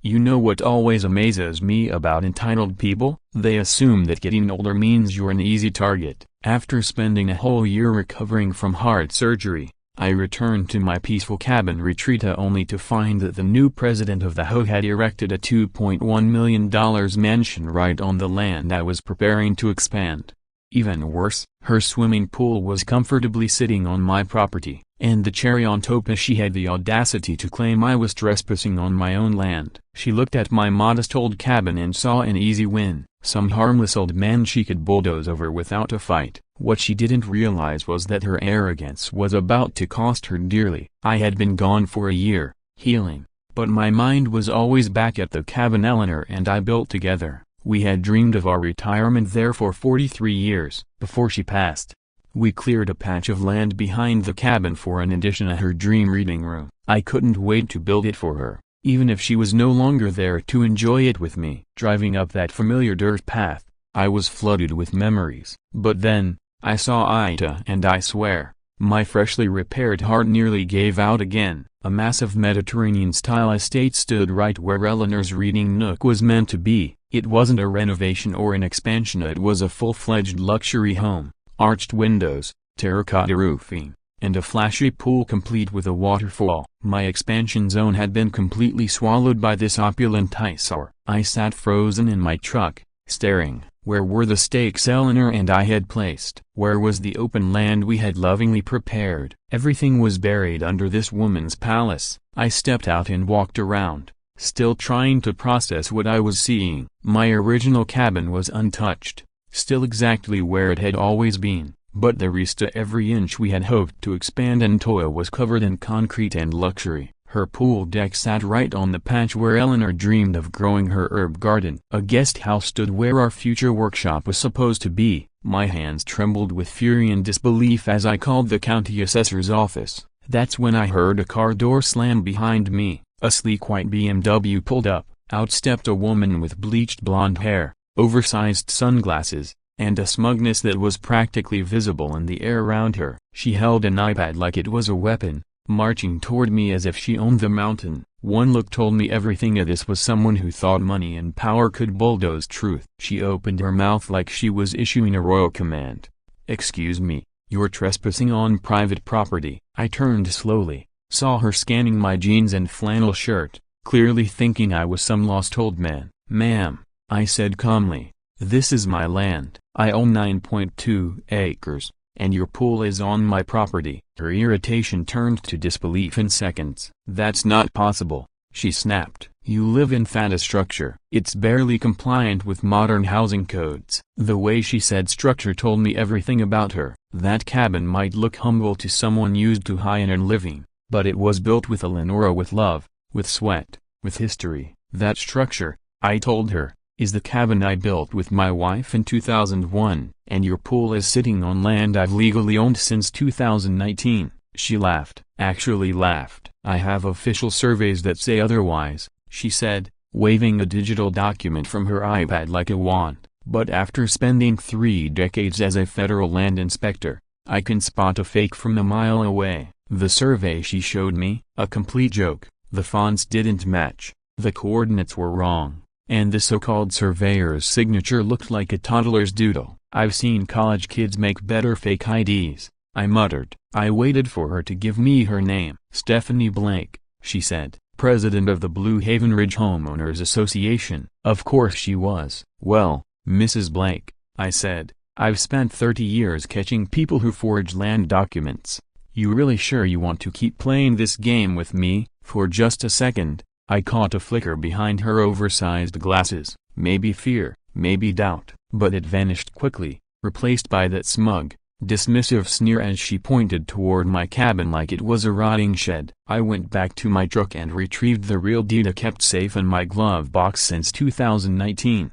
You know what always amazes me about entitled people? They assume that getting older means you're an easy target. After spending a whole year recovering from heart surgery, I returned to my peaceful cabin retreat only to find that the new president of the HOA had erected a $2.1 million mansion right on the land I was preparing to expand. Even worse, her swimming pool was comfortably sitting on my property, and the cherry on top is she had the audacity to claim I was trespassing on my own land. She looked at my modest old cabin and saw an easy win, some harmless old man she could bulldoze over without a fight. What she didn't realize was that her arrogance was about to cost her dearly. I had been gone for a year, healing, but my mind was always back at the cabin Eleanor and I built together. We had dreamed of our retirement there for 43 years. Before she passed, we cleared a patch of land behind the cabin for an addition to her dream reading room. I couldn't wait to build it for her, even if she was no longer there to enjoy it with me. Driving up that familiar dirt path, I was flooded with memories. But then, I saw Ida and I swear, my freshly repaired heart nearly gave out again. A massive Mediterranean-style estate stood right where Eleanor's reading nook was meant to be. It wasn't a renovation or an expansion, it was a full-fledged luxury home, arched windows, terracotta roofing, and a flashy pool complete with a waterfall. My expansion zone had been completely swallowed by this opulent eyesore. I sat frozen in my truck, staring. Where were the stakes Eleanor and I had placed? Where was the open land we had lovingly prepared? Everything was buried under this woman's palace. I stepped out and walked around, still trying to process what I was seeing. My original cabin was untouched, still exactly where it had always been, but the rest to every inch we had hoped to expand and HOA was covered in concrete and luxury. Her pool deck sat right on the patch where Eleanor dreamed of growing her herb garden. A guest house stood where our future workshop was supposed to be. My hands trembled with fury and disbelief as I called the county assessor's office. That's when I heard a car door slam behind me. A sleek white BMW pulled up. Out stepped a woman with bleached blonde hair, oversized sunglasses, and a smugness that was practically visible in the air around her. She held an iPad like it was a weapon, marching toward me as if she owned the mountain. One look told me everything. This was someone who thought money and power could bulldoze truth. She opened her mouth like she was issuing a royal command. "Excuse me, you're trespassing on private property." I turned slowly, saw her scanning my jeans and flannel shirt, clearly thinking I was some lost old man. "Ma'am," I said calmly, "this is my land. I own 9.2 acres. And your pool is on my property." Her irritation turned to disbelief in seconds. "That's not possible," she snapped. "You live in a structure. It's barely compliant with modern housing codes." The way she said structure told me everything about her. That cabin might look humble to someone used to high-end living, but it was built with Eleanor, with love, with sweat, with history. "That structure," I told her, "is the cabin I built with my wife in 2001, and your pool is sitting on land I've legally owned since 2019. She laughed. Actually laughed. "I have official surveys that say otherwise," she said, waving a digital document from her iPad like a wand. "But after spending 3 decades as a federal land inspector, I can spot a fake from a mile away." The survey she showed me, a complete joke. The fonts didn't match, the coordinates were wrong, and the so-called surveyor's signature looked like a toddler's doodle. "I've seen college kids make better fake IDs," I muttered. I waited for her to give me her name. "Stephanie Blake," she said, "president of the Blue Haven Ridge Homeowners Association." Of course she was. "Well, Mrs. Blake," I said, "I've spent 30 years catching people who forge land documents. You really sure you want to keep playing this game with me?" For just a second, I caught a flicker behind her oversized glasses, maybe fear, maybe doubt, but it vanished quickly, replaced by that smug, dismissive sneer as she pointed toward my cabin like it was a rotting shed. I went back to my truck and retrieved the real data kept safe in my glove box since 2019.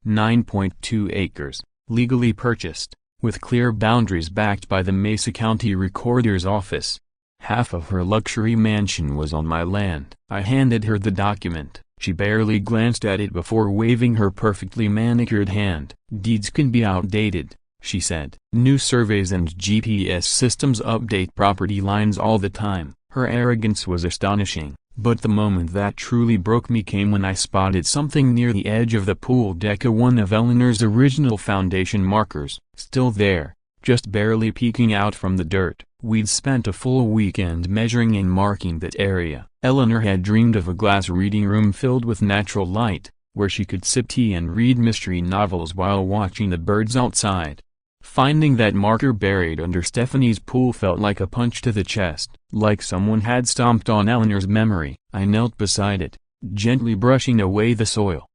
9.2 acres, legally purchased, with clear boundaries backed by the Mesa County Recorder's Office. Half of her luxury mansion was on my land. I handed her the document. She barely glanced at it before waving her perfectly manicured hand. "Deeds can be outdated," she said. "New surveys and GPS systems update property lines all the time." Her arrogance was astonishing. But the moment that truly broke me came when I spotted something near the edge of the pool deck, one of Eleanor's original foundation markers, still there, just barely peeking out from the dirt. We'd spent a full weekend measuring and marking that area. Eleanor had dreamed of a glass reading room filled with natural light, where she could sip tea and read mystery novels while watching the birds outside. Finding that marker buried under Stephanie's pool felt like a punch to the chest, like someone had stomped on Eleanor's memory. I knelt beside it, gently brushing away the soil.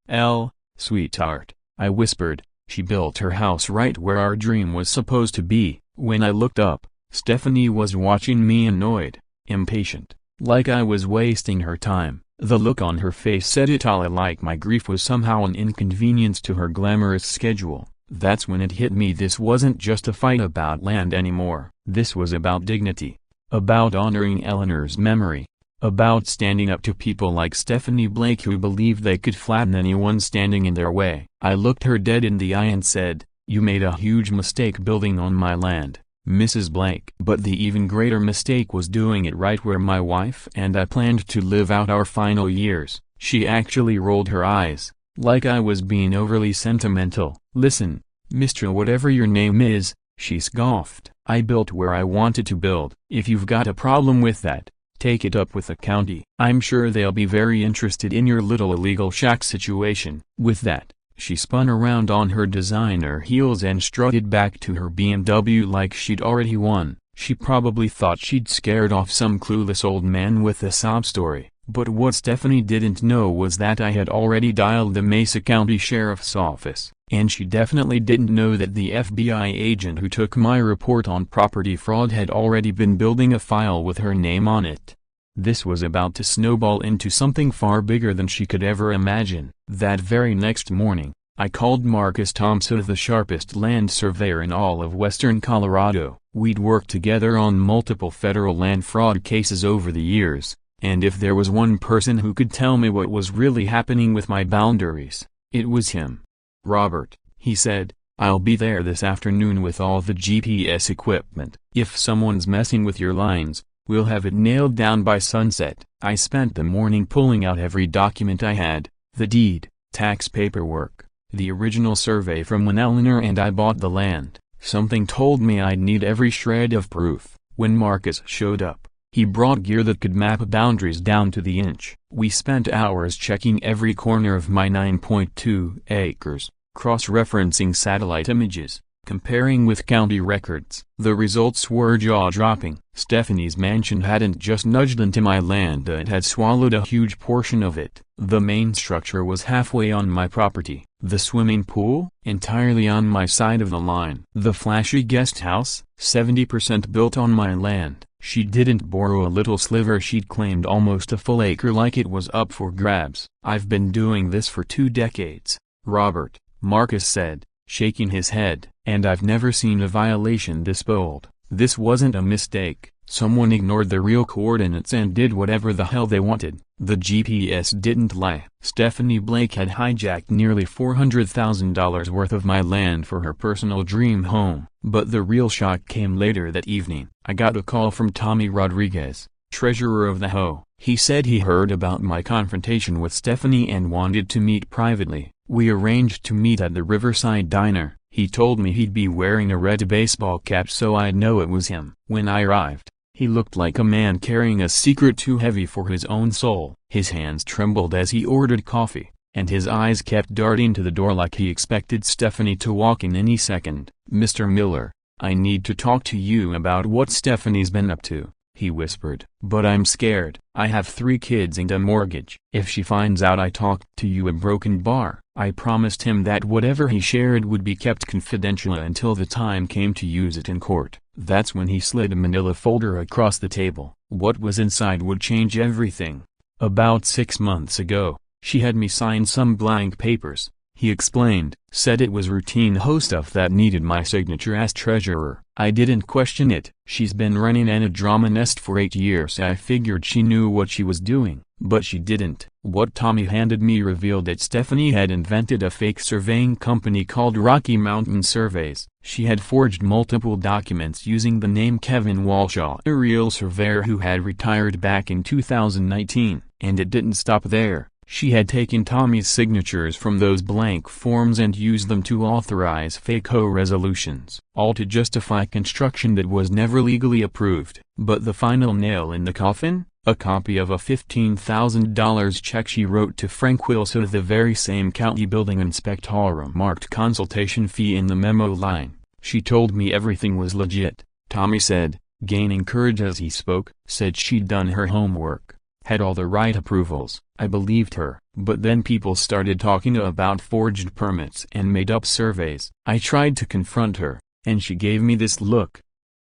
Sweetheart, I whispered, she built her house right where our dream was supposed to be. When I looked up, Stephanie was watching me, annoyed, impatient, like I was wasting her time. The look on her face said it all, like my grief was somehow an inconvenience to her glamorous schedule. That's when it hit me, this wasn't just a fight about land anymore. This was about dignity, about honoring Eleanor's memory, about standing up to people like Stephanie Blake who believed they could flatten anyone standing in their way. I looked her dead in the eye and said, "You made a huge mistake building on my land, Mrs. Blake." But the even greater mistake was doing it right where my wife and I planned to live out our final years. She actually rolled her eyes, like I was being overly sentimental. "Listen, Mr. Whatever your name is," she scoffed. "I built where I wanted to build. If you've got a problem with that, take it up with the county. I'm sure they'll be very interested in your little illegal shack situation." With that, she spun around on her designer heels and strutted back to her BMW like she'd already won. She probably thought she'd scared off some clueless old man with a sob story. But what Stephanie didn't know was that I had already dialed the Mesa County Sheriff's Office, and she definitely didn't know that the FBI agent who took my report on property fraud had already been building a file with her name on it. This was about to snowball into something far bigger than she could ever imagine. That very next morning, I called Marcus Thompson, the sharpest land surveyor in all of western Colorado. We'd worked together on multiple federal land fraud cases over the years, and if there was one person who could tell me what was really happening with my boundaries, it was him. "Robert," he said, "I'll be there this afternoon with all the GPS equipment. If someone's messing with your lines, we'll have it nailed down by sunset." I spent the morning pulling out every document I had, the deed, tax paperwork, the original survey from when Eleanor and I bought the land. Something told me I'd need every shred of proof. When Marcus showed up, he brought gear that could map boundaries down to the inch. We spent hours checking every corner of my 9.2 acres, cross-referencing satellite images, comparing with county records. The results were jaw-dropping. Stephanie's mansion hadn't just nudged into my land, it had swallowed a huge portion of it. The main structure was halfway on my property. The swimming pool, entirely on my side of the line. The flashy guest house, 70% built on my land. She didn't borrow a little sliver, she'd claimed almost a full acre like it was up for grabs. "I've been doing this for 2 decades, Robert," Marcus said, shaking his head, "and I've never seen a violation this bold. This wasn't a mistake. Someone ignored the real coordinates and did whatever the hell they wanted. The GPS didn't lie." Stephanie Blake had hijacked nearly $400,000 worth of my land for her personal dream home. But the real shock came later that evening. I got a call from Tommy Rodriguez, treasurer of the HOA. He said he heard about my confrontation with Stephanie and wanted to meet privately. We arranged to meet at the Riverside Diner. He told me he'd be wearing a red baseball cap so I'd know it was him. When I arrived, he looked like a man carrying a secret too heavy for his own soul. His hands trembled as he ordered coffee, and his eyes kept darting to the door like he expected Stephanie to walk in any second. "Mr. Miller, I need to talk to you about what Stephanie's been up to," he whispered. "But I'm scared. I have 3 kids and a mortgage. If she finds out I talked to you a broken bar." I promised him that whatever he shared would be kept confidential until the time came to use it in court. That's when he slid a manila folder across the table. What was inside would change everything. About 6 months ago, she had me sign some blank papers, he explained. Said it was routine HOA stuff that needed my signature as treasurer. I didn't question it. She's been running a drama nest for 8 years. I figured she knew what she was doing, but she didn't. What Tommy handed me revealed that Stephanie had invented a fake surveying company called Rocky Mountain Surveys. She had forged multiple documents using the name Kevin Walshaw, a real surveyor who had retired back in 2019. And it didn't stop there. She had taken Tommy's signatures from those blank forms and used them to authorize fake HOA resolutions, all to justify construction that was never legally approved. But the final nail in the coffin? A copy of a $15,000 check she wrote to Frank Wilson, the very same county building inspector, marked consultation fee in the memo line. She told me everything was legit, Tommy said, gaining courage as he spoke. Said she'd done her homework, had all the right approvals. I believed her, but then people started talking about forged permits and made-up surveys. I tried to confront her, and she gave me this look,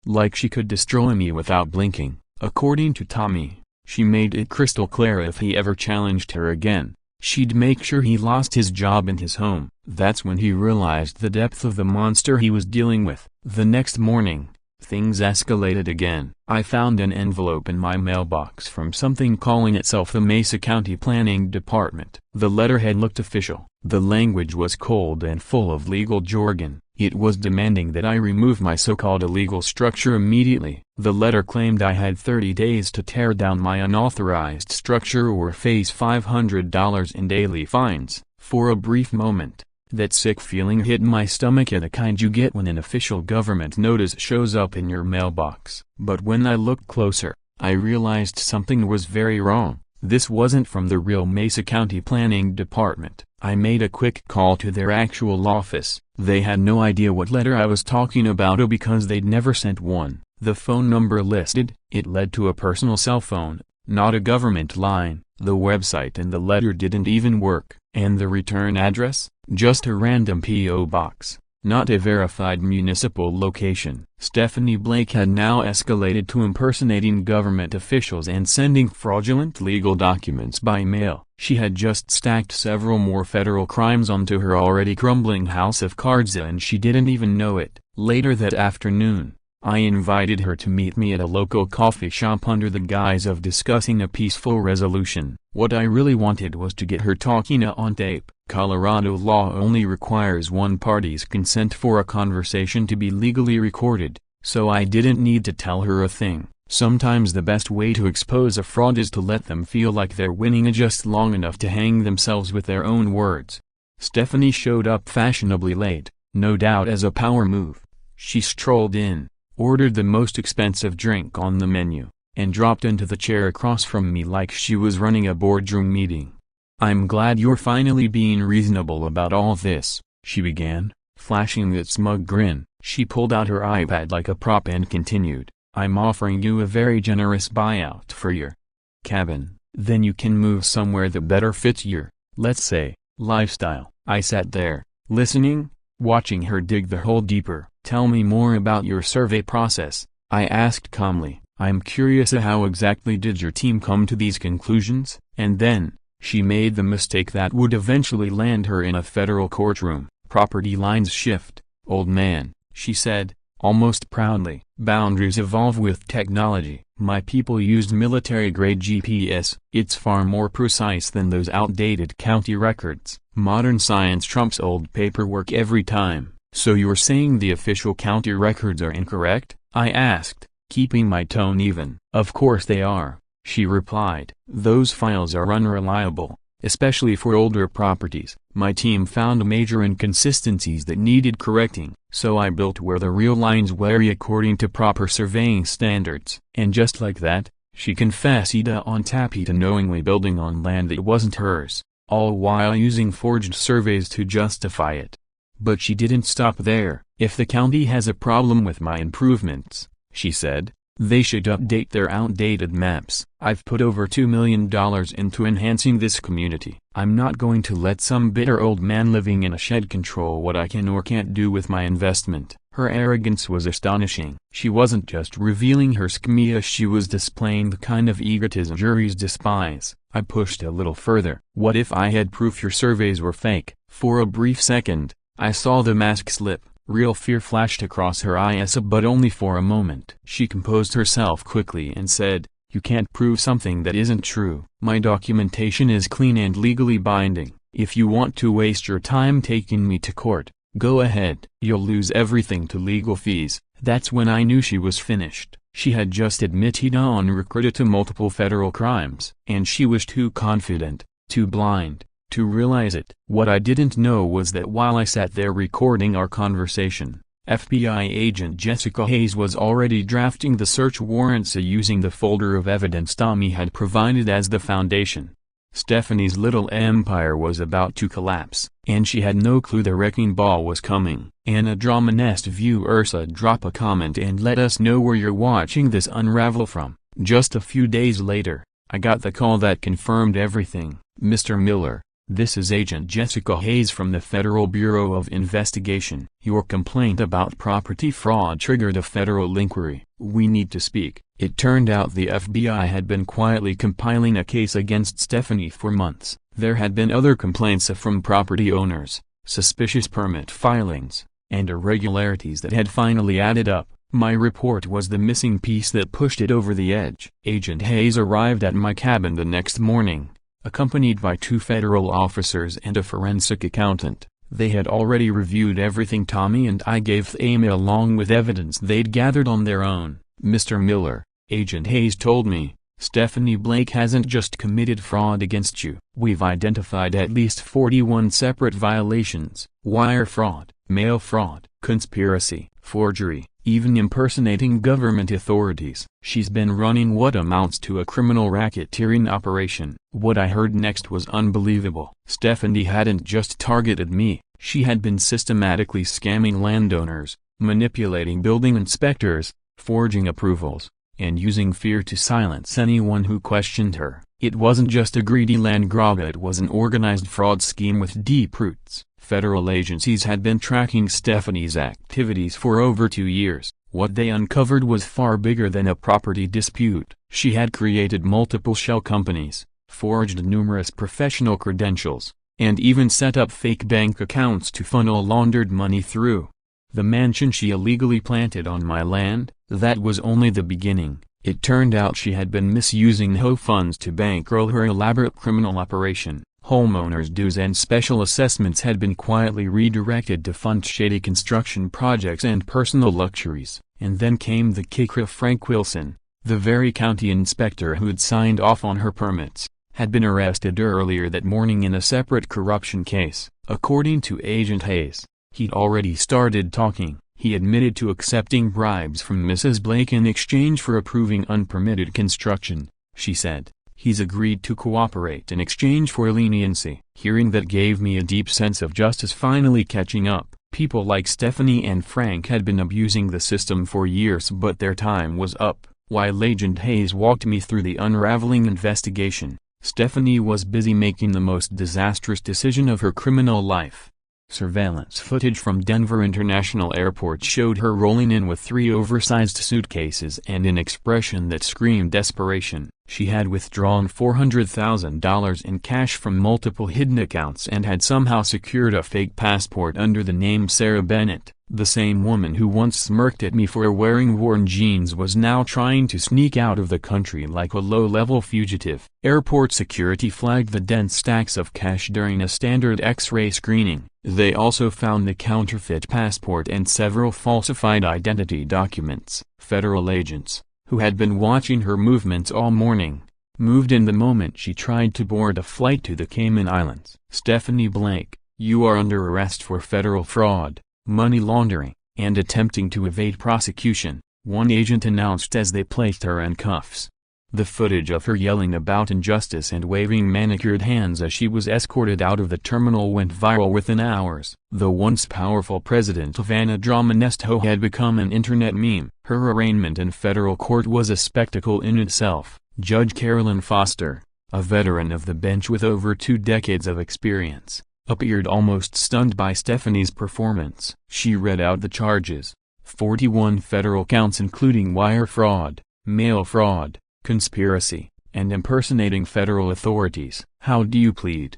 like she could destroy me without blinking. According to Tommy, she made it crystal clear if he ever challenged her again, she'd make sure he lost his job and his home. That's when he realized the depth of the monster he was dealing with. The next morning, things escalated again. I found an envelope in my mailbox from something calling itself the Mesa County Planning Department. The letterhead looked official. The language was cold and full of legal jargon. It was demanding that I remove my so-called illegal structure immediately. The letter claimed I had 30 days to tear down my unauthorized structure or face $500 in daily fines. For a brief moment, that sick feeling hit my stomach, at a kind you get when an official government notice shows up in your mailbox. But when I looked closer, I realized something was very wrong. This wasn't from the real Mesa County Planning Department. I made a quick call to their actual office. They had no idea what letter I was talking about because they'd never sent one. The phone number listed, it led to a personal cell phone, not a government line. The website and the letter didn't even work. And the return address? Just a random P.O. box, not a verified municipal location. Stephanie Blake had now escalated to impersonating government officials and sending fraudulent legal documents by mail. She had just stacked several more federal crimes onto her already crumbling house of cards, and she didn't even know it. Later that afternoon, I invited her to meet me at a local coffee shop under the guise of discussing a peaceful resolution. What I really wanted was to get her talking on tape. Colorado law only requires one party's consent for a conversation to be legally recorded, so I didn't need to tell her a thing. Sometimes the best way to expose a fraud is to let them feel like they're winning just long enough to hang themselves with their own words. Stephanie showed up fashionably late, no doubt as a power move. She strolled in, ordered the most expensive drink on the menu, and dropped into the chair across from me like she was running a boardroom meeting. "I'm glad you're finally being reasonable about all this," she began, flashing that smug grin. She pulled out her iPad like a prop and continued, "I'm offering you a very generous buyout for your cabin. Then you can move somewhere that better fits your, let's say, lifestyle." I sat there, listening, watching her dig the hole deeper. "Tell me more about your survey process," I asked calmly. "I'm curious, how exactly did your team come to these conclusions?" And then, she made the mistake that would eventually land her in a federal courtroom. "Property lines shift, old man," she said, almost proudly. "Boundaries evolve with technology. My people used military-grade GPS. It's far more precise than those outdated county records. Modern science trumps old paperwork every time." "So you're saying the official county records are incorrect?" I asked, keeping my tone even. "Of course they are," she replied. "Those files are unreliable, especially for older properties. My team found major inconsistencies that needed correcting, so I built where the real lines were according to proper surveying standards." And just like that, she confessed on tappy to knowingly building on land that wasn't hers, all while using forged surveys to justify it. But she didn't stop there. "If the county has a problem with my improvements," she said, "they should update their outdated maps. I've put over $2 million into enhancing this community. I'm not going to let some bitter old man living in a shed control what I can or can't do with my investment." Her arrogance was astonishing. She wasn't just revealing her schemia, she was displaying the kind of egotism juries despise. I pushed a little further. "What if I had proof your surveys were fake?" For a brief second, I saw the mask slip. Real fear flashed across her eyes, but only for a moment. She composed herself quickly and said, "You can't prove something that isn't true. My documentation is clean and legally binding. If you want to waste your time taking me to court, go ahead. You'll lose everything to legal fees." That's when I knew she was finished. She had just admitted on record to multiple federal crimes. And she was too confident, too blind, to realize it. What I didn't know was that while I sat there recording our conversation, FBI agent Jessica Hayes was already drafting the search warrants using the folder of evidence Tommy had provided as the foundation. Stephanie's little empire was about to collapse, and she had no clue the wrecking ball was coming. Anna Drama-nest view Ursa, drop a comment and let us know where you're watching this unravel from. Just a few days later, I got the call that confirmed everything. "Mr. Miller, this is Agent Jessica Hayes from the Federal Bureau of Investigation. Your complaint about property fraud triggered a federal inquiry. We need to speak." It turned out the FBI had been quietly compiling a case against Stephanie for months. There had been other complaints from property owners, suspicious permit filings, and irregularities that had finally added up. My report was the missing piece that pushed it over the edge. Agent Hayes arrived at my cabin the next morning, accompanied by 2 federal officers and a forensic accountant. They had already reviewed everything Tommy and I gave Amy along with evidence they'd gathered on their own. "Mr. Miller," Agent Hayes told me, "Stephanie Blake hasn't just committed fraud against you. We've identified at least 41 separate violations: wire fraud, mail fraud, conspiracy, forgery, even impersonating government authorities. She's been running what amounts to a criminal racketeering operation." What I heard next was unbelievable. Stephanie hadn't just targeted me, she had been systematically scamming landowners, manipulating building inspectors, forging approvals, and using fear to silence anyone who questioned her. It wasn't just a greedy land grab, it was an organized fraud scheme with deep roots. Federal agencies had been tracking Stephanie's activities for over 2 years. What they uncovered was far bigger than a property dispute. She had created multiple shell companies, forged numerous professional credentials, and even set up fake bank accounts to funnel laundered money through. The mansion she illegally planted on my land, that was only the beginning. It turned out she had been misusing HOA funds to bankroll her elaborate criminal operation. Homeowners' dues and special assessments had been quietly redirected to fund shady construction projects and personal luxuries. And then came the kicker: Frank Wilson, the very county inspector who'd signed off on her permits, had been arrested earlier that morning in a separate corruption case. According to Agent Hayes, he'd already started talking. He admitted to accepting bribes from Mrs. Blake in exchange for approving unpermitted construction, she said. He's agreed to cooperate in exchange for leniency. Hearing that gave me a deep sense of justice finally catching up. People like Stephanie and Frank had been abusing the system for years, but their time was up. While Agent Hayes walked me through the unraveling investigation, Stephanie was busy making the most disastrous decision of her criminal life. Surveillance footage from Denver International Airport showed her rolling in with 3 oversized suitcases and an expression that screamed desperation. She had withdrawn $400,000 in cash from multiple hidden accounts and had somehow secured a fake passport under the name Sarah Bennett. The same woman who once smirked at me for wearing worn jeans was now trying to sneak out of the country like a low-level fugitive. Airport security flagged the dense stacks of cash during a standard X-ray screening. They also found the counterfeit passport and several falsified identity documents. Federal agents, who had been watching her movements all morning, moved in the moment she tried to board a flight to the Cayman Islands. "Stephanie Blake, you are under arrest for federal fraud, money laundering, and attempting to evade prosecution," one agent announced as they placed her in cuffs. The footage of her yelling about injustice and waving manicured hands as she was escorted out of the terminal went viral within hours. The once powerful president of Anna Drama-nest HOA had become an internet meme. Her arraignment in federal court was a spectacle in itself. Judge Carolyn Foster, a veteran of the bench with over 2 decades of experience, appeared almost stunned by Stephanie's performance. She read out the charges: 41 federal counts including wire fraud, mail fraud, conspiracy, and impersonating federal authorities. "How do you plead?"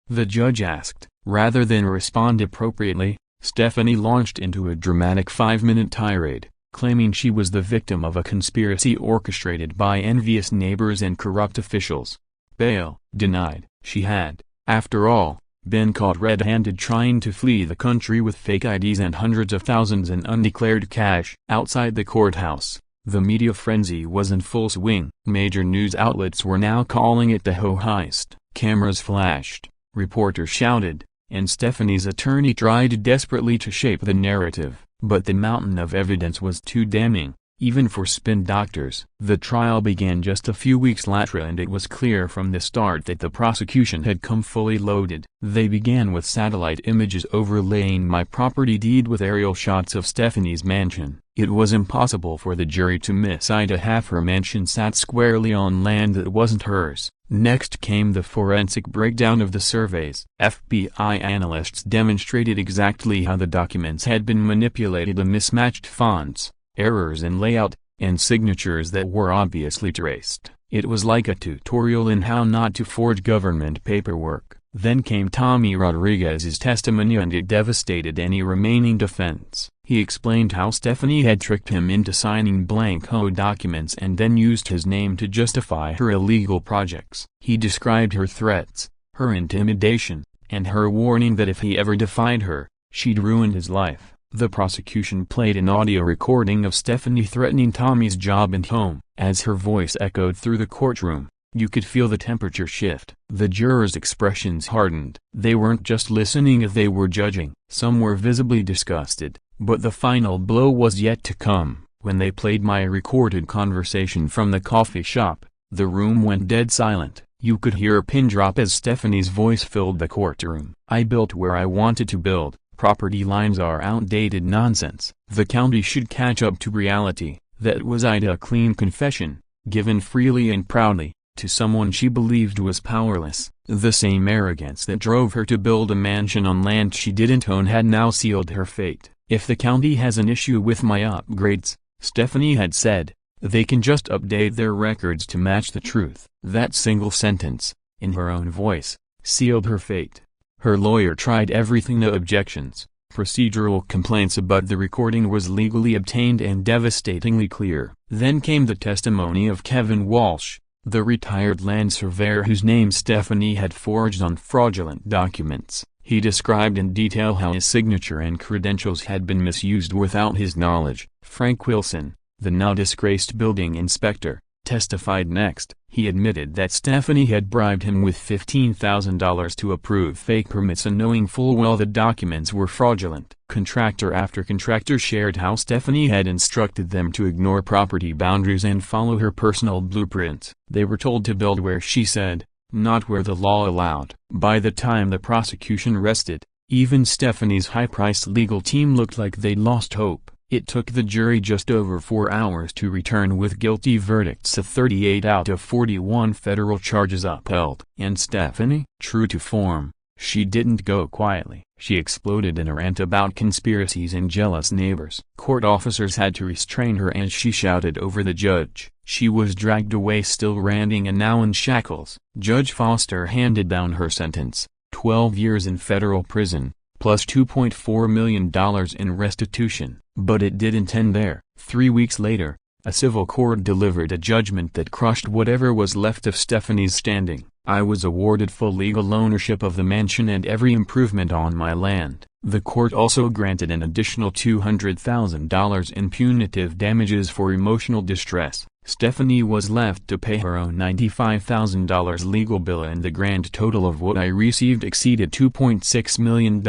the judge asked. Rather than respond appropriately, Stephanie launched into a dramatic 5-minute tirade, claiming she was the victim of a conspiracy orchestrated by envious neighbors and corrupt officials. Bail denied. She had, after all, been caught red-handed trying to flee the country with fake IDs and hundreds of thousands in undeclared cash. Outside the courthouse, the media frenzy was in full swing. Major news outlets were now calling it the HOA heist. Cameras flashed, reporters shouted, and Stephanie's attorney tried desperately to shape the narrative, but the mountain of evidence was too damning, even for spin doctors. The trial began just a few weeks later, and it was clear from the start that the prosecution had come fully loaded. They began with satellite images overlaying my property deed with aerial shots of Stephanie's mansion. It was impossible for the jury to miss Ida. Half her mansion sat squarely on land that wasn't hers. Next came the forensic breakdown of the surveys. FBI analysts demonstrated exactly how the documents had been manipulated: the mismatched fonts, errors in layout, and signatures that were obviously traced. It was like a tutorial in how not to forge government paperwork. Then came Tommy Rodriguez's testimony, and it devastated any remaining defense. He explained how Stephanie had tricked him into signing blank HOA documents and then used his name to justify her illegal projects. He described her threats, her intimidation, and her warning that if he ever defied her, she'd ruin his life. The prosecution played an audio recording of Stephanie threatening Tommy's job and home. As her voice echoed through the courtroom, you could feel the temperature shift. The jurors' expressions hardened. They weren't just listening, they were judging. Some were visibly disgusted. But the final blow was yet to come. When they played my recorded conversation from the coffee shop, the room went dead silent. You could hear a pin drop as Stephanie's voice filled the courtroom. I built where I wanted to build. Property lines are outdated nonsense. The county should catch up to reality. That was Ida, a clean confession, given freely and proudly, to someone she believed was powerless. The same arrogance that drove her to build a mansion on land she didn't own had now sealed her fate. If the county has an issue with my upgrades, Stephanie had said, they can just update their records to match the truth. That single sentence, in her own voice, sealed her fate. Her lawyer tried everything: no objections, procedural complaints, but the recording was legally obtained and devastatingly clear. Then came the testimony of Kevin Walsh, the retired land surveyor whose name Stephanie had forged on fraudulent documents. He described in detail how his signature and credentials had been misused without his knowledge. Frank Wilson, the now disgraced building inspector, testified next. He admitted that Stephanie had bribed him with $15,000 to approve fake permits, and knowing full well the documents were fraudulent. Contractor after contractor shared how Stephanie had instructed them to ignore property boundaries and follow her personal blueprints. They were told to build where she said, not where the law allowed. By the time the prosecution rested, even Stephanie's high-priced legal team looked like they'd lost hope. It took the jury just over 4 hours to return with guilty verdicts, 38 out of 41 federal charges upheld. And Stephanie? True to form, she didn't go quietly. She exploded in a rant about conspiracies and jealous neighbors. Court officers had to restrain her and she shouted over the judge. She was dragged away still ranting and now in shackles. Judge Foster handed down her sentence, 12 years in federal prison, plus $2.4 million in restitution. But it didn't end there. 3 weeks later, a civil court delivered a judgment that crushed whatever was left of Stephanie's standing. I was awarded full legal ownership of the mansion and every improvement on my land. The court also granted an additional $200,000 in punitive damages for emotional distress. Stephanie was left to pay her own $95,000 legal bill, and the grand total of what I received exceeded $2.6 million,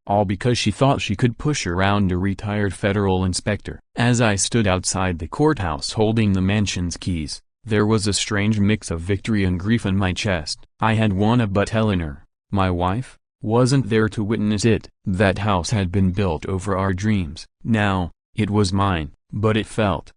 all because she thought she could push around a retired federal inspector. As I stood outside the courthouse holding the mansion's keys, there was a strange mix of victory and grief in my chest. I had won, but Eleanor, my wife, wasn't there to witness it. That house had been built over our dreams. Now, it was mine, but it felt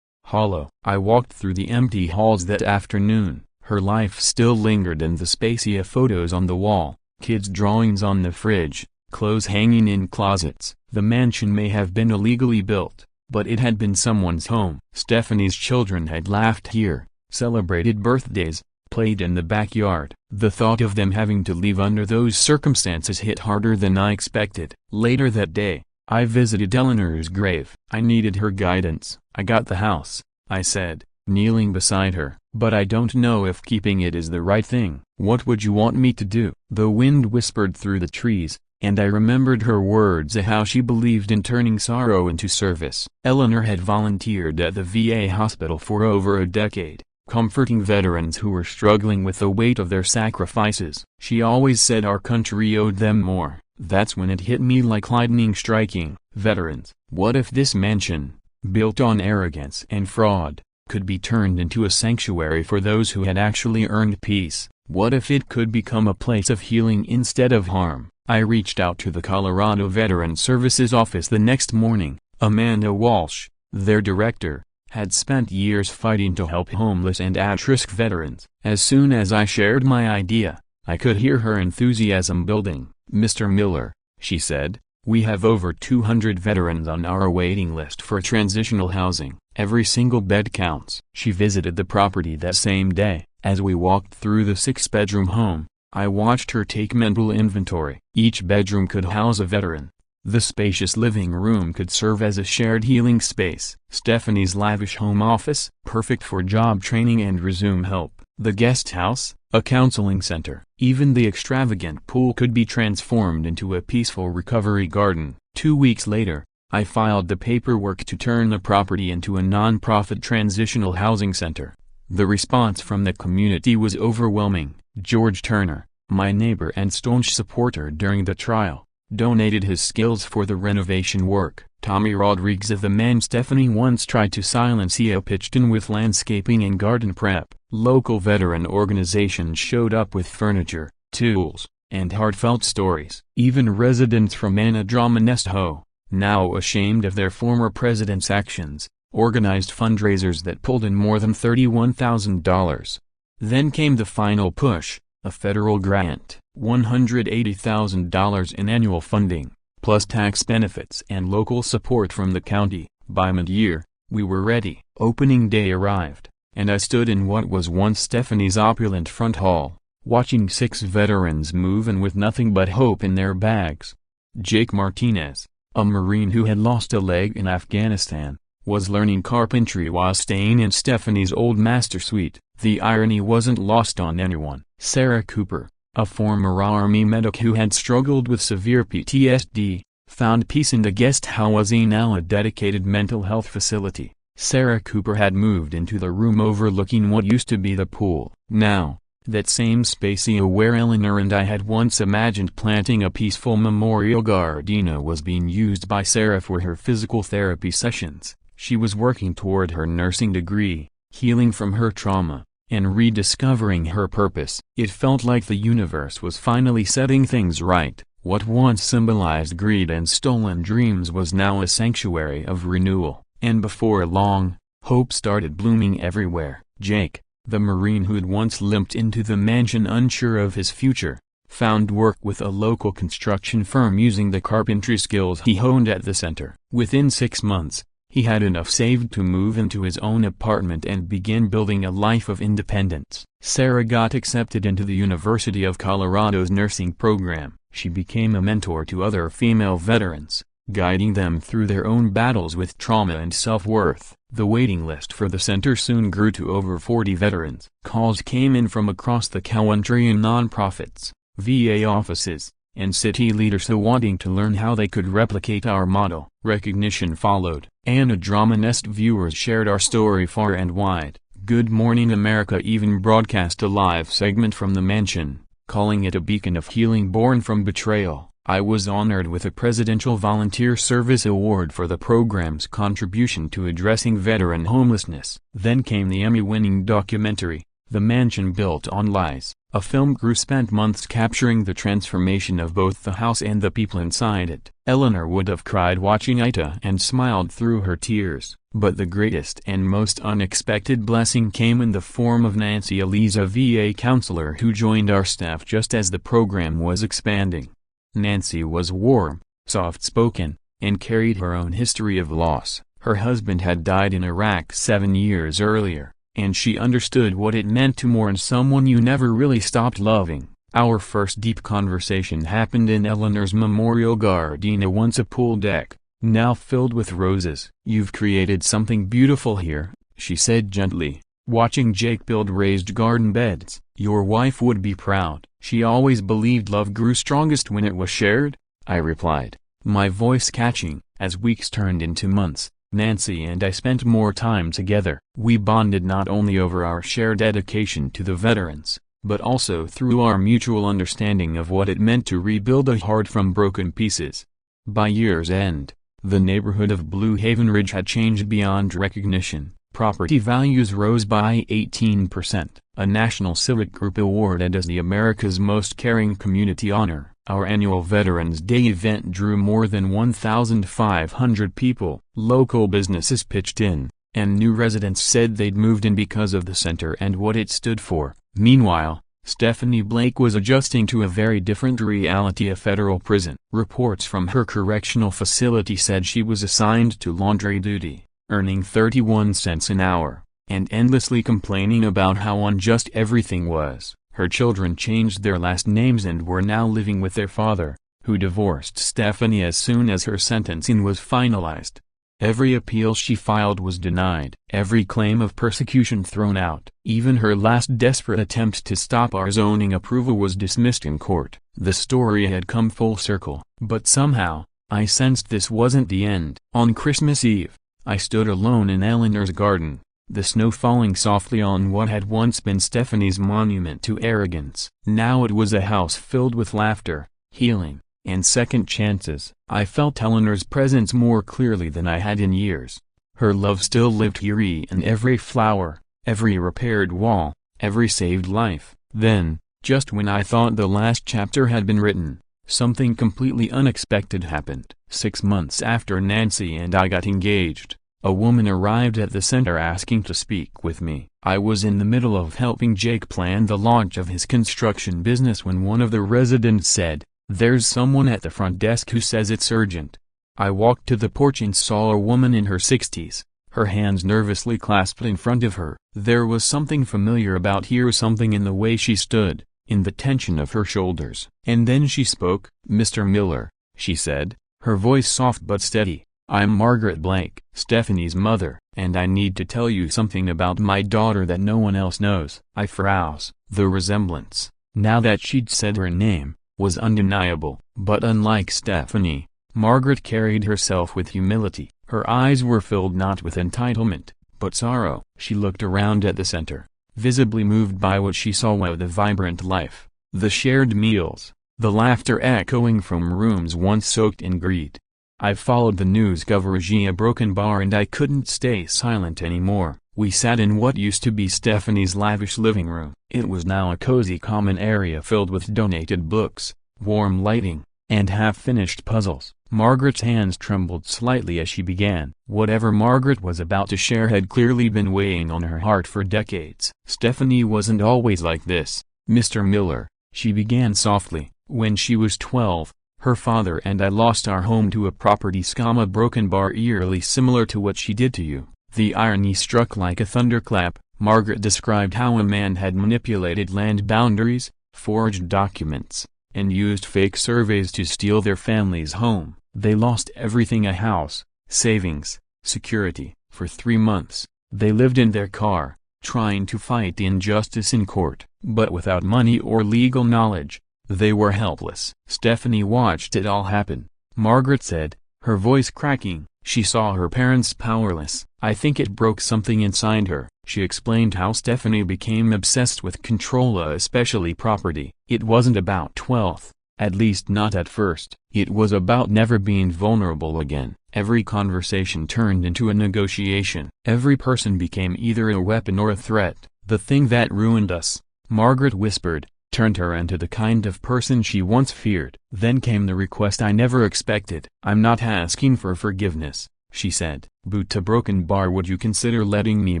hollow. I walked through the empty halls that afternoon. Her life still lingered in the Spacia photos on the wall, kids' drawings on the fridge, clothes hanging in closets. The mansion may have been illegally built, but it had been someone's home. Stephanie's children had laughed here, celebrated birthdays, played in the backyard. The thought of them having to leave under those circumstances hit harder than I expected. Later that day, I visited Eleanor's grave. I needed her guidance. "I got the house," I said, kneeling beside her, "but I don't know if keeping it is the right thing." "What would you want me to do?" The wind whispered through the trees, and I remembered her words of how she believed in turning sorrow into service. Eleanor had volunteered at the VA hospital for over a decade, comforting veterans who were struggling with the weight of their sacrifices. She always said our country owed them more. That's when it hit me like lightning striking. Veterans. What if this mansion, built on arrogance and fraud, could be turned into a sanctuary for those who had actually earned peace? What if it could become a place of healing instead of harm? I reached out to the Colorado Veteran Services office the next morning. Amanda Walsh, their director, had spent years fighting to help homeless and at-risk veterans. As soon as I shared my idea, I could hear her enthusiasm building. "Mr. Miller," she said, "we have over 200 veterans on our waiting list for transitional housing. Every single bed counts." She visited the property that same day. As we walked through the 6-bedroom home, I watched her take mental inventory. Each bedroom could house a veteran. The spacious living room could serve as a shared healing space. Stephanie's lavish home office, perfect for job training and resume help. The guest house, a counseling center. Even the extravagant pool could be transformed into a peaceful recovery garden. 2 weeks later, I filed the paperwork to turn the property into a non-profit transitional housing center. The response from the community was overwhelming. George Turner, my neighbor and staunch supporter during the trial, donated his skills for the renovation work. Tommy Rodriguez of the man Stephanie once tried to silence pitched in with landscaping and garden prep. Local veteran organizations showed up with furniture, tools, and heartfelt stories. Even residents from Anadromnest Ho, now ashamed of their former president's actions, organized fundraisers that pulled in more than $31,000. Then came the final push, a federal grant, $180,000 in annual funding, plus tax benefits and local support from the county. By mid-year, we were ready. Opening day arrived, and I stood in what was once Stephanie's opulent front hall, watching 6 veterans move in with nothing but hope in their bags. Jake Martinez, a Marine who had lost a leg in Afghanistan, was learning carpentry while staying in Stephanie's old master suite. The irony wasn't lost on anyone. Sarah Cooper, a former Army medic who had struggled with severe PTSD, found peace in the guest house, now a dedicated mental health facility. Sarah Cooper had moved into the room overlooking what used to be the pool. Now, that same space where Eleanor and I had once imagined planting a peaceful memorial garden was being used by Sarah for her physical therapy sessions. She was working toward her nursing degree, healing from her trauma, and rediscovering her purpose. It felt like the universe was finally setting things right. What once symbolized greed and stolen dreams was now a sanctuary of renewal. And before long, hope started blooming everywhere. Jake, the Marine who'd once limped into the mansion unsure of his future, found work with a local construction firm using the carpentry skills he honed at the center. Within 6 months, he had enough saved to move into his own apartment and begin building a life of independence. Sarah got accepted into the University of Colorado's nursing program. She became a mentor to other female veterans, guiding them through their own battles with trauma and self-worth. The waiting list for the center soon grew to over 40 veterans. Calls came in from across the country in nonprofits, VA offices, and city leaders wanting to learn how they could replicate our model. Recognition followed. Anadromnest viewers shared our story far and wide. Good Morning America even broadcast a live segment from the mansion, calling it a beacon of healing born from betrayal. I was honored with a Presidential Volunteer Service Award for the program's contribution to addressing veteran homelessness. Then came the Emmy-winning documentary, The Mansion Built on Lies. A film crew spent months capturing the transformation of both the house and the people inside it. Eleanor would have cried watching it and smiled through her tears. But the greatest and most unexpected blessing came in the form of Nancy, a VA counselor who joined our staff just as the program was expanding. Nancy was warm, soft-spoken, and carried her own history of loss. Her husband had died in Iraq 7 years earlier, and she understood what it meant to mourn someone you never really stopped loving. Our first deep conversation happened in Eleanor's memorial garden, once a pool deck, now filled with roses. "You've created something beautiful here," she said gently, watching Jake build raised garden beds. "Your wife would be proud." "She always believed love grew strongest when it was shared," I replied, my voice catching. As weeks turned into months, Nancy and I spent more time together. We bonded not only over our shared dedication to the veterans, but also through our mutual understanding of what it meant to rebuild a heart from broken pieces. By year's end, the neighborhood of Blue Haven Ridge had changed beyond recognition. Property values rose by 18%. A National Civic Group awarded us the America's Most Caring Community honor. Our annual Veterans Day event drew more than 1,500 people. Local businesses pitched in, and new residents said they'd moved in because of the center and what it stood for. Meanwhile, Stephanie Blake was adjusting to a very different reality: a federal prison. Reports from her correctional facility said she was assigned to laundry duty, earning 31 cents an hour, and endlessly complaining about how unjust everything was. Her children changed their last names and were now living with their father, who divorced Stephanie as soon as her sentencing was finalized. Every appeal she filed was denied, every claim of persecution thrown out. Even her last desperate attempt to stop our zoning approval was dismissed in court. The story had come full circle, but somehow, I sensed this wasn't the end. On Christmas Eve, I stood alone in Eleanor's garden, the snow falling softly on what had once been Stephanie's monument to arrogance. Now it was a house filled with laughter, healing, and second chances. I felt Eleanor's presence more clearly than I had in years. Her love still lived here in every flower, every repaired wall, every saved life. Then, just when I thought the last chapter had been written, something completely unexpected happened. 6 months after Nancy and I got engaged, a woman arrived at the center asking to speak with me. I was in the middle of helping Jake plan the launch of his construction business when one of the residents said, "There's someone at the front desk who says it's urgent." I walked to the porch and saw a woman in her 60s, her hands nervously clasped in front of her. There was something familiar about her, something in the way she stood, in the tension of her shoulders. And then she spoke. "Mr. Miller," she said, her voice soft but steady, "I'm Margaret Blake, Stephanie's mother, and I need to tell you something about my daughter that no one else knows." I froze. The resemblance, now that she'd said her name, was undeniable. But unlike Stephanie, Margaret carried herself with humility. Her eyes were filled not with entitlement, but sorrow. She looked around at the center, visibly moved by what she saw of the vibrant life, the shared meals, the laughter echoing from rooms once soaked in greed. I followed the news coverage in a broken bar and I couldn't stay silent anymore. We sat in what used to be Stephanie's lavish living room. It was now a cozy common area filled with donated books, warm lighting, and half-finished puzzles. Margaret's hands trembled slightly as she began. Whatever Margaret was about to share had clearly been weighing on her heart for decades. "Stephanie wasn't always like this, Mr. Miller," she began softly. "When she was 12, her father and I lost our home to a property scam, a broken bar eerily similar to what she did to you." The irony struck like a thunderclap. Margaret described how a man had manipulated land boundaries, forged documents, and used fake surveys to steal their family's home. They lost everything: a house, savings, security. For 3 months, they lived in their car, trying to fight injustice in court, but without money or legal knowledge. They were helpless. Stephanie watched it all happen. Margaret said, her voice cracking. She saw her parents powerless. "I think it broke something inside her." She explained how Stephanie became obsessed with control, especially property. It wasn't about wealth, at least not at first. It was about never being vulnerable again. Every conversation turned into a negotiation. Every person became either a weapon or a threat. "The thing that ruined us," Margaret whispered, turned her into the kind of person she once feared. Then came the request I never expected. "I'm not asking for forgiveness," she said. "But a broken bar, would you consider letting me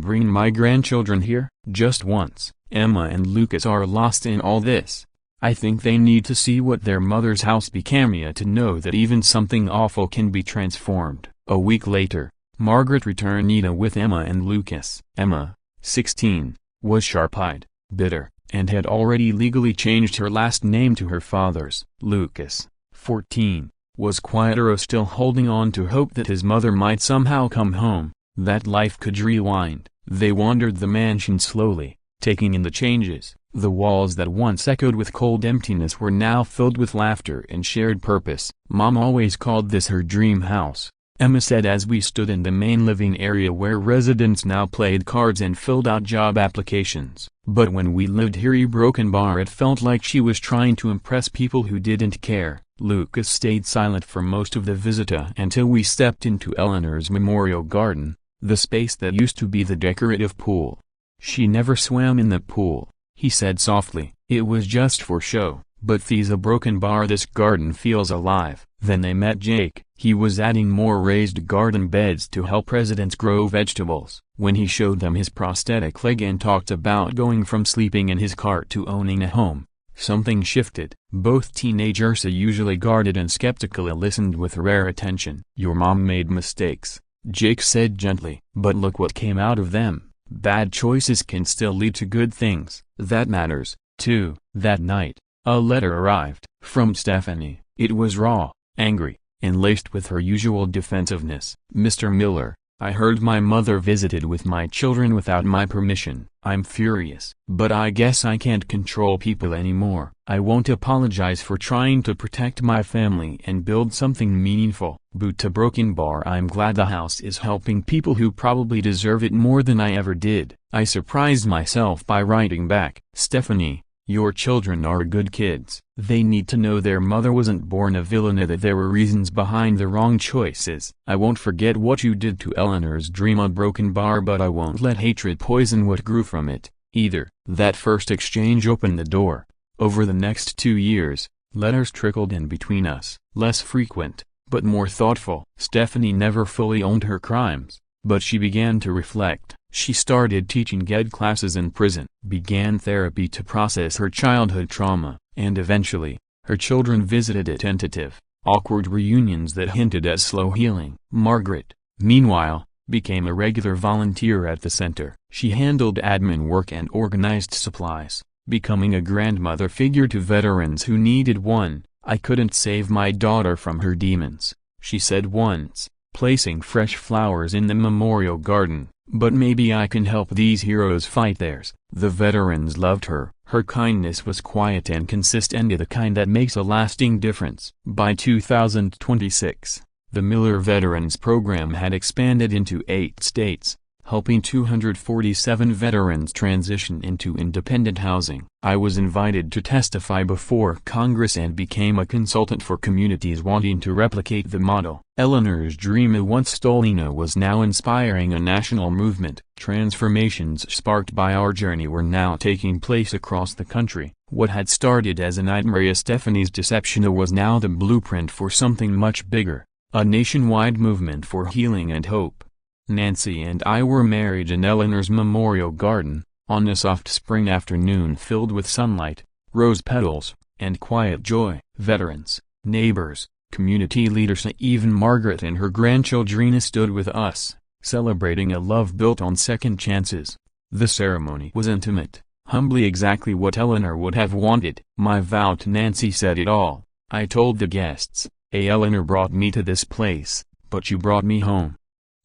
bring my grandchildren here? Just once. Emma and Lucas are lost in all this. I think they need to see what their mother's house became, to know that even something awful can be transformed." A week later, Margaret returned with Emma and Lucas. Emma, 16, was sharp-eyed, bitter, and had already legally changed her last name to her father's. Lucas, 14, was quieter, still holding on to hope that his mother might somehow come home, that life could rewind. They wandered the mansion slowly, taking in the changes. The walls that once echoed with cold emptiness were now filled with laughter and shared purpose. Mom always called this her dream house, Emma said as we stood in the main living area where residents now played cards and filled out job applications. But when we lived here in Broken Bar, it felt like she was trying to impress people who didn't care. Lucas stayed silent for most of the visit until we stepped into Eleanor's memorial garden, the space that used to be the decorative pool. She never swam in the pool, he said softly. It was just for show. But these a Broken Bar, this garden feels alive. Then they met Jake. He was adding more raised garden beds to help residents grow vegetables. When he showed them his prosthetic leg and talked about going from sleeping in his cart to owning a home, something shifted. Both teenagers, usually guarded and skeptical, listened with rare attention. Your mom made mistakes, Jake said gently. But look what came out of them. Bad choices can still lead to good things. That matters, too. That night, a letter arrived, from Stephanie. It was raw, angry, and laced with her usual defensiveness. Mr. Miller, I heard my mother visited with my children without my permission. I'm furious. But I guess I can't control people anymore. I won't apologize for trying to protect my family and build something meaningful. Boot to Broken Bar. I'm glad the house is helping people who probably deserve it more than I ever did. I surprised myself by writing back. Stephanie, your children are good kids. They need to know their mother wasn't born a villain, that there were reasons behind the wrong choices. I won't forget what you did to Eleanor's dream on Broken Bar, but I won't let hatred poison what grew from it, either. That first exchange opened the door. Over the next 2 years, letters trickled in between us, less frequent, but more thoughtful. Stephanie never fully owned her crimes, but she began to reflect. She started teaching GED classes in prison, began therapy to process her childhood trauma, and eventually, her children visited at tentative, awkward reunions that hinted at slow healing. Margaret, meanwhile, became a regular volunteer at the center. She handled admin work and organized supplies, becoming a grandmother figure to veterans who needed one. I couldn't save my daughter from her demons, she said once, placing fresh flowers in the memorial garden. But maybe I can help these heroes fight theirs. The veterans loved her. Her kindness was quiet and consistent, the kind that makes a lasting difference. By 2026, the Miller Veterans Program had expanded into 8 states, helping 247 veterans transition into independent housing. I was invited to testify before Congress and became a consultant for communities wanting to replicate the model. Eleanor's dream, once stolen, was now inspiring a national movement. Transformations sparked by our journey were now taking place across the country. What had started as a nightmare, Stephanie's deception, was now the blueprint for something much bigger, a nationwide movement for healing and hope. Nancy and I were married in Eleanor's memorial garden, on a soft spring afternoon filled with sunlight, rose petals, and quiet joy. Veterans, neighbors, community leaders, even Margaret and her grandchildren stood with us, celebrating a love built on second chances. The ceremony was intimate, humbly exactly what Eleanor would have wanted. My vow to Nancy said it all. I told the guests, Eleanor brought me to this place, but you brought me home.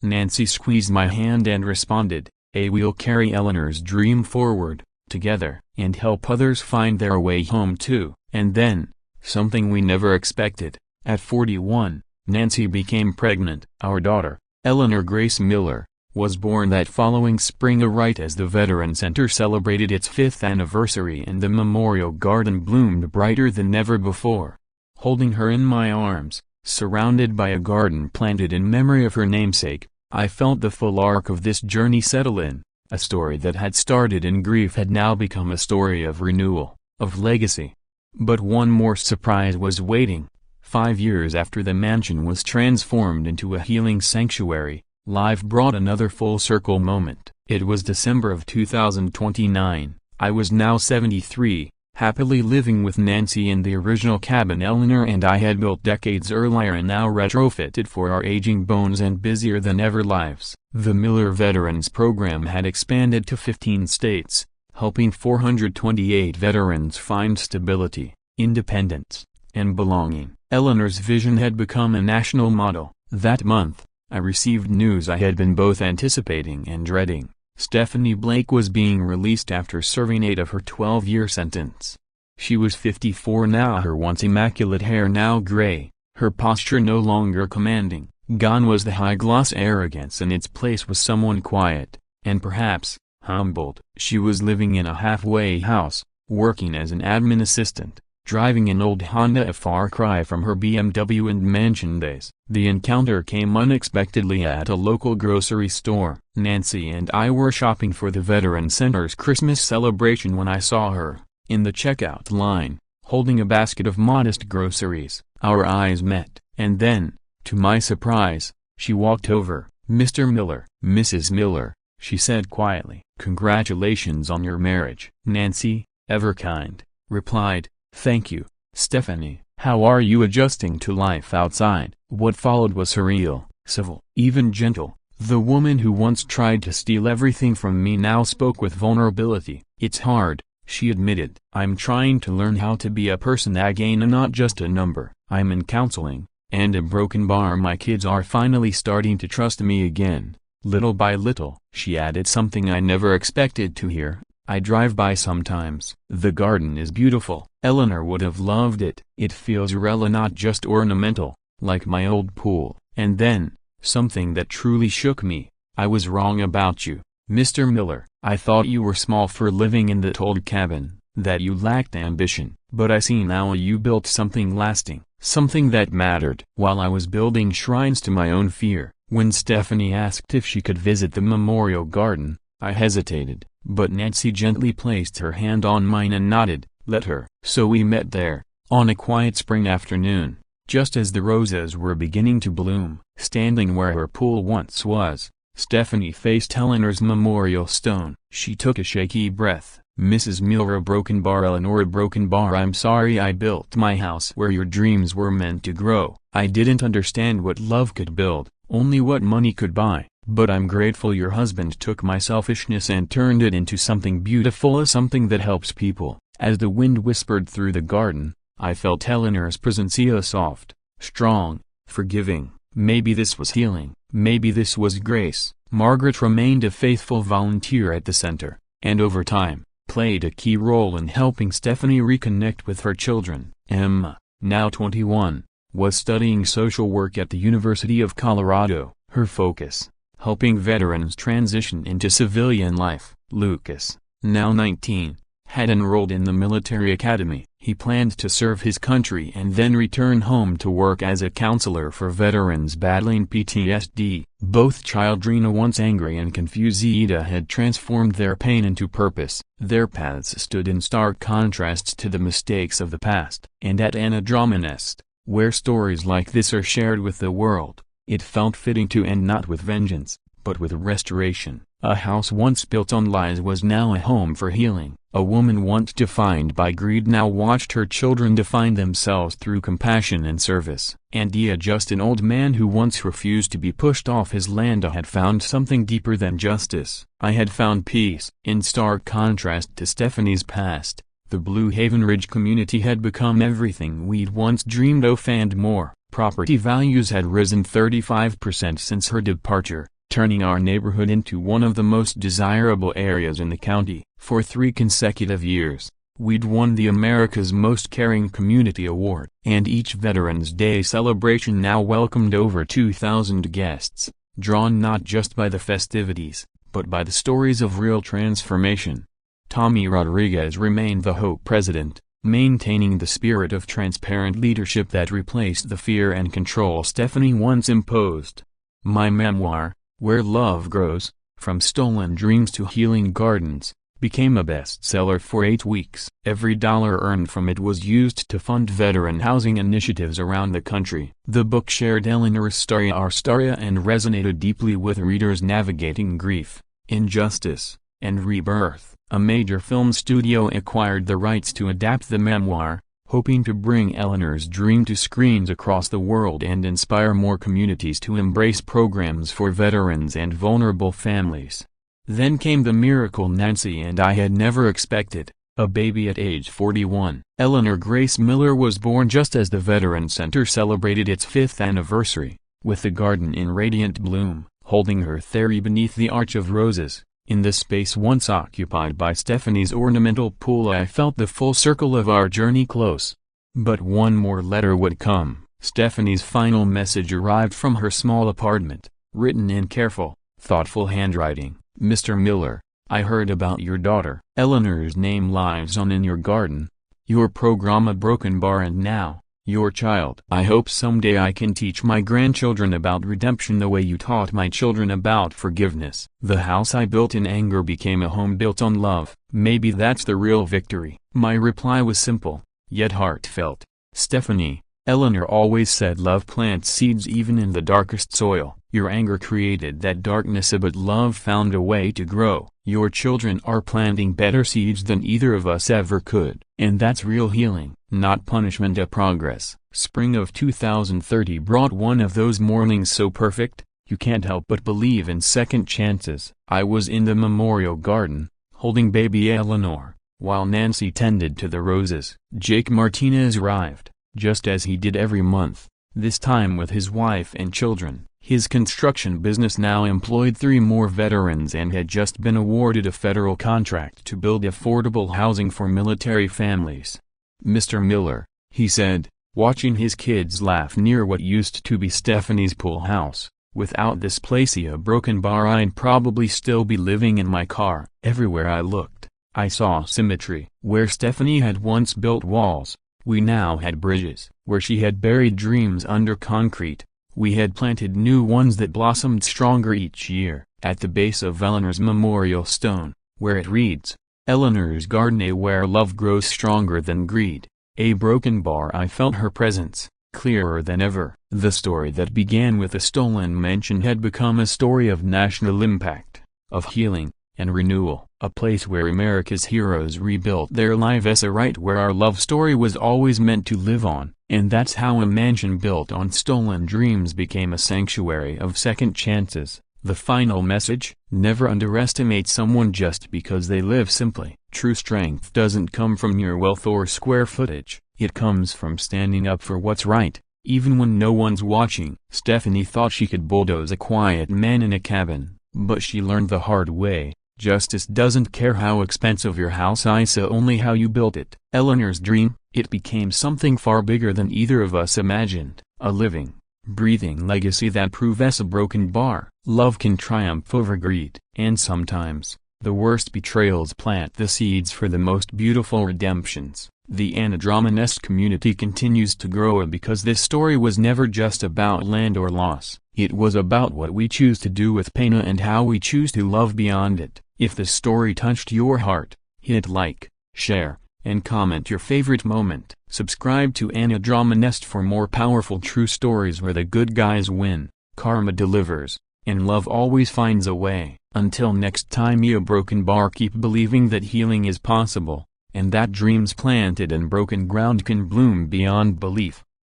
Nancy squeezed my hand and responded, we'll carry Eleanor's dream forward, together, and help others find their way home too. And then, something we never expected, at 41, Nancy became pregnant. Our daughter, Eleanor Grace Miller, was born that following spring, right as the Veteran Center celebrated its 5th anniversary and the memorial garden bloomed brighter than ever before. Holding her in my arms, surrounded by a garden planted in memory of her namesake, I felt the full arc of this journey settle in. A story that had started in grief had now become a story of renewal, of legacy. But one more surprise was waiting. 5 years after the mansion was transformed into a healing sanctuary, life brought another full-circle moment. It was December of 2029. I was now 73, happily living with Nancy in the original cabin Eleanor and I had built decades earlier and now retrofitted for our aging bones and busier than ever lives. The Miller Veterans Program had expanded to 15 states, helping 428 veterans find stability, independence, and belonging. Eleanor's vision had become a national model. That month, I received news I had been both anticipating and dreading. Stephanie Blake was being released after serving 8 of her 12-year sentence. She was 54 now, her once immaculate hair now gray, her posture no longer commanding. Gone was the high-gloss arrogance, in its place was someone quiet, and perhaps, humbled. She was living in a halfway house, working as an admin assistant, driving an old Honda, a far cry from her BMW and mansion days. The encounter came unexpectedly at a local grocery store. Nancy and I were shopping for the Veteran Center's Christmas celebration when I saw her, in the checkout line, holding a basket of modest groceries. Our eyes met, and then, to my surprise, she walked over. "Mr. Miller." "Mrs. Miller," she said quietly. "Congratulations on your marriage." Nancy, ever kind, replied, "Thank you, Stephanie. How are you adjusting to life outside?" What followed was surreal, civil, even gentle. The woman who once tried to steal everything from me now spoke with vulnerability. "It's hard," she admitted. "I'm trying to learn how to be a person again and not just a number. I'm in counseling, and a broken bar. My kids are finally starting to trust me again, little by little." She added something I never expected to hear. "I drive by sometimes. The garden is beautiful." Eleanor would have loved it. "It feels real and not just ornamental, like my old pool." And then, something that truly shook me: "I was wrong about you, Mr. Miller. I thought you were small for living in that old cabin, that you lacked ambition. But I see now you built something lasting, something that mattered." While I was building shrines to my own fear, when Stephanie asked if she could visit the memorial garden, I hesitated, but Nancy gently placed her hand on mine and nodded, "Let her." So we met there, on a quiet spring afternoon, just as the roses were beginning to bloom. Standing where her pool once was, Stephanie faced Eleanor's memorial stone. She took a shaky breath. "Mrs. Miller, a broken bar. Eleanor, a broken bar. I'm sorry I built my house where your dreams were meant to grow. I didn't understand what love could build, only what money could buy. But I'm grateful your husband took my selfishness and turned it into something beautiful, something that helps people." As the wind whispered through the garden, I felt Eleanor's presence, soft, strong, forgiving. Maybe this was healing, maybe this was grace. Margaret remained a faithful volunteer at the center, and over time, played a key role in helping Stephanie reconnect with her children. Emma, now 21, was studying social work at the University of Colorado, her focus, helping veterans transition into civilian life. Lucas, now 19, had enrolled in the military academy. He planned to serve his country and then return home to work as a counselor for veterans battling PTSD. Both children, once angry and confused, had transformed their pain into purpose. Their paths stood in stark contrast to the mistakes of the past. And at Anadrama Nest, where stories like this are shared with the world, it felt fitting to end not with vengeance, but with restoration. A house once built on lies was now a home for healing. A woman once defined by greed now watched her children define themselves through compassion and service. And just an old man who once refused to be pushed off his land, I had found something deeper than justice. I had found peace. In stark contrast to Stephanie's past, the Blue Haven Ridge community had become everything we'd once dreamed of and more. Property values had risen 35% since her departure, turning our neighborhood into one of the most desirable areas in the county. For 3 consecutive years, we'd won the America's Most Caring Community Award. And each Veterans Day celebration now welcomed over 2,000 guests, drawn not just by the festivities, but by the stories of real transformation. Tommy Rodriguez remained the HOA president, maintaining the spirit of transparent leadership that replaced the fear and control Stephanie once imposed. My memoir, Where Love Grows, From Stolen Dreams to Healing Gardens, became a bestseller for 8 weeks. Every dollar earned from it was used to fund veteran housing initiatives around the country. The book shared Eleanor's story, our story, and resonated deeply with readers navigating grief, injustice, and rebirth. A major film studio acquired the rights to adapt the memoir, hoping to bring Eleanor's dream to screens across the world and inspire more communities to embrace programs for veterans and vulnerable families. Then came the miracle Nancy and I had never expected, a baby at age 41. Eleanor Grace Miller was born just as the Veteran Center celebrated its 5th anniversary, with the garden in radiant bloom, holding her there beneath the arch of roses. In the space once occupied by Stephanie's ornamental pool, I felt the full circle of our journey close. But one more letter would come. Stephanie's final message arrived from her small apartment, written in careful, thoughtful handwriting. Mr. Miller, I heard about your daughter. Eleanor's name lives on in your garden. Your program a broken bar and now, your child. I hope someday I can teach my grandchildren about redemption the way you taught my children about forgiveness. The house I built in anger became a home built on love. Maybe that's the real victory. My reply was simple, yet heartfelt. Stephanie, Eleanor always said love plants seeds even in the darkest soil. Your anger created that darkness, but love found a way to grow. Your children are planting better seeds than either of us ever could. And that's real healing, not punishment, a progress. Spring of 2030 brought one of those mornings so perfect, you can't help but believe in second chances. I was in the memorial garden, holding baby Eleanor, while Nancy tended to the roses. Jake Martinez arrived, just as he did every month, this time with his wife and children. His construction business now employed 3 more veterans and had just been awarded a federal contract to build affordable housing for military families. Mr. Miller, he said, watching his kids laugh near what used to be Stephanie's pool house, without this placey a broken bar I'd probably still be living in my car. Everywhere I looked, I saw symmetry. Where Stephanie had once built walls, we now had bridges. Where she had buried dreams under concrete, we had planted new ones that blossomed stronger each year. At the base of Eleanor's memorial stone, where it reads, Eleanor's garden, a where love grows stronger than greed, a broken bar, I felt her presence, clearer than ever. The story that began with a stolen mansion had become a story of national impact, of healing, and renewal. A place where America's heroes rebuilt their lives, a right where our love story was always meant to live on. And that's how a mansion built on stolen dreams became a sanctuary of second chances. The final message: never underestimate someone just because they live simply. True strength doesn't come from your wealth or square footage. It comes from standing up for what's right, even when no one's watching. Stephanie thought she could bulldoze a quiet man in a cabin, but she learned the hard way. Justice doesn't care how expensive your house is, only how you built it. Eleanor's dream, it became something far bigger than either of us imagined. A living, breathing legacy that proves a broken bar. Love can triumph over greed. And sometimes, the worst betrayals plant the seeds for the most beautiful redemptions. The Anadrama community continues to grow because this story was never just about land or loss. It was about what we choose to do with pain and how we choose to love beyond it. If the story touched your heart, hit like, share, and comment your favorite moment. Subscribe to Anadrama for more powerful true stories where the good guys win, karma delivers, and love always finds a way. Until next time, a broken bar, keep believing that healing is possible, and that dreams planted in broken ground can bloom beyond belief.